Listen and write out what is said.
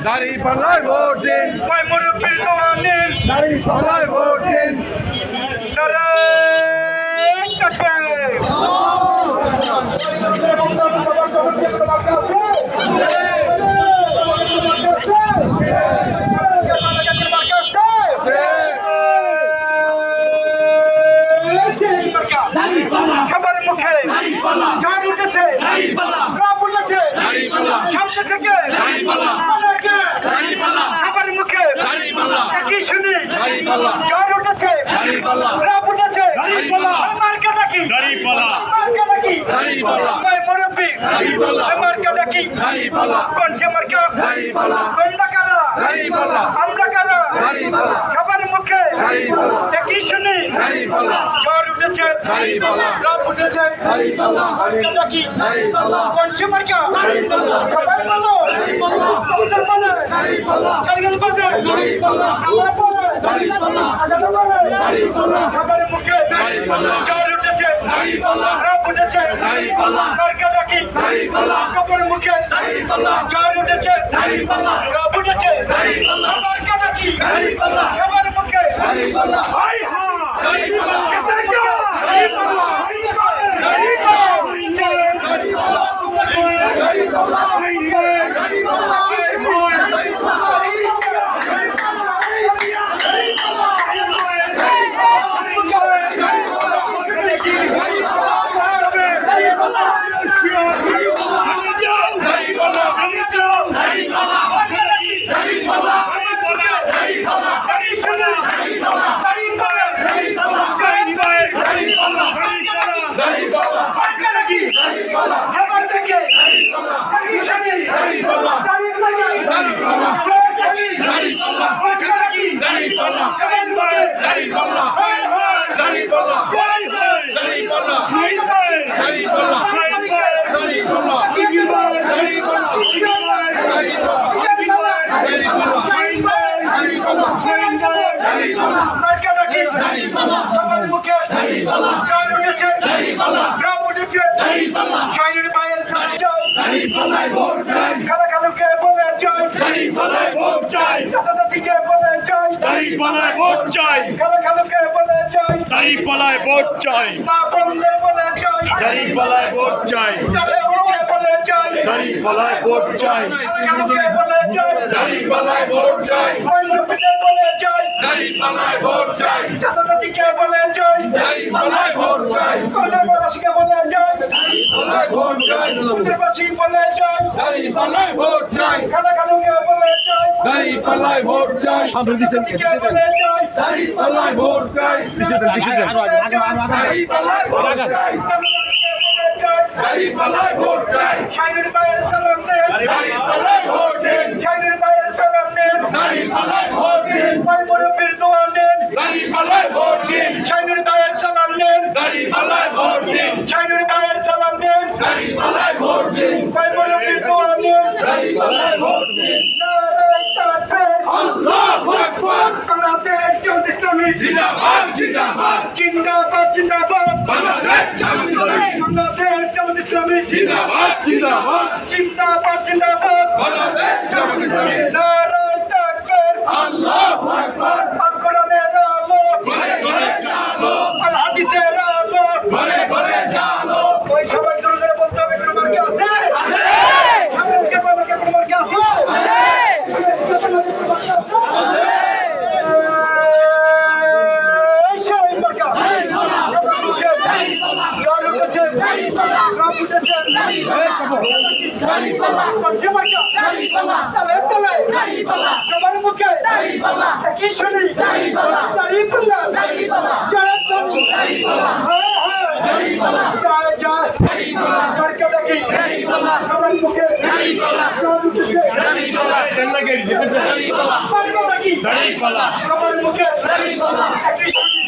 দাঁড়িপাল্লায় vote দিন, মুরব্বীর দোয়া নিন, দাঁড়িপাল্লায় ভোট দিন। সবার মুখে গান উঠেছে, রাব উঠেছে, সামনে থেকে সবার মুখে একই শুনি গান উঠেছে, রাব উঠেছে, আমার কাটা কি মুরব্বী, আমার কাটা কি কোন সে মার্কা, কোনটা কারা, আমরা কারা, সবার মুখে একই শুনি গান উঠেছে, রাব উঠেছে, আমার কাটা কি কোন সে মার্কা, সবাই বলো তোমাদের বলে সাইকেল বাজে আমরা বলে সবার মুখে গান উঠেছে, রাব উঠেছে, আমার কাটা কি সবার মুখে গান উঠেছে, রাব উঠেছে, আমার কাটা কি সবার মুখে হাই হা कैसे क्या দাঁড়িপাল্লায় ভোট চাই, দাঁড়িপাল্লায় ভোট চাই, দাঁড়িপাল্লায় ভোট চাই, দাঁড়িপাল্লায় ভোট চাই, দাঁড়িপাল্লায় ভোট চাই, দাঁড়িপাল্লায় ভোট চাই, দাঁড়িপাল্লায় ভোট চাই, দাঁড়িপাল্লায় ভোট চাই, দাঁড়িপাল্লায় ভোট চাই, দাঁড়িপাল্লায় ভোট চাই, দাঁড়িপাল্লায় ভোট চাই, দাঁড়িপাল্লায় ভোট চাই, দাঁড়িপাল্লায় ভোট দিন, দাঁড়িপাল্লায় ভোট দিন, মুরব্বীর দোয়া নেন, দাঁড়িপাল্লায় ভোট দিন, শাইনুর দায়ের সালাম নেন, দাঁড়িপাল্লায় ভোট দিন, শাইনুর দায়ের সালাম নেন, দাঁড়িপাল্লায় ভোট দিন, মুরব্বীর দোয়া নেন, দাঁড়িপাল্লায় ভোট দিন। নারায়ে তাকবীর, আল্লাহু আকবার, বাংলাদেশ জামাত ইসলামী জিন্দাবাদ জিন্দাবাদ, জিন্দাবাদ জিন্দাবাদ, বাংলাদেশ জামাত ইসলামী বাংলাদেশ জামাত ইসলামী জিন্দাবাদ জিন্দাবাদ, জিন্দাবাদ জিন্দাবাদ, বাংলাদেশ জামাত ইসলামী। নারায়ে তাকবীর, আল্লাহু আকবার, আল কোরআনের আলো, ঘরে ঘরে জালো, আল হাদিসের আলো, ঘরে ঘরে জালো, ওই সবাই জোরে জোরে বলতে হবে, কোনো মার্কা আছে? সামনে বলো, কোনো মার্কা আছে? এই সেই মার্কা। সবার মুখে গান উঠেছে, রাব উঠেছে, কোন সে মার্কা? তালে তালে, সবার মুখে একই শুনি, দাঁড়িপাল্লা, জয় জয়, হ্যাঁ হ্যাঁ, জয় জয়, মার্কা দেখি, সবার মুখে গান উঠেছে, মার্কা দেখি, সবার মুখে একই শুনি,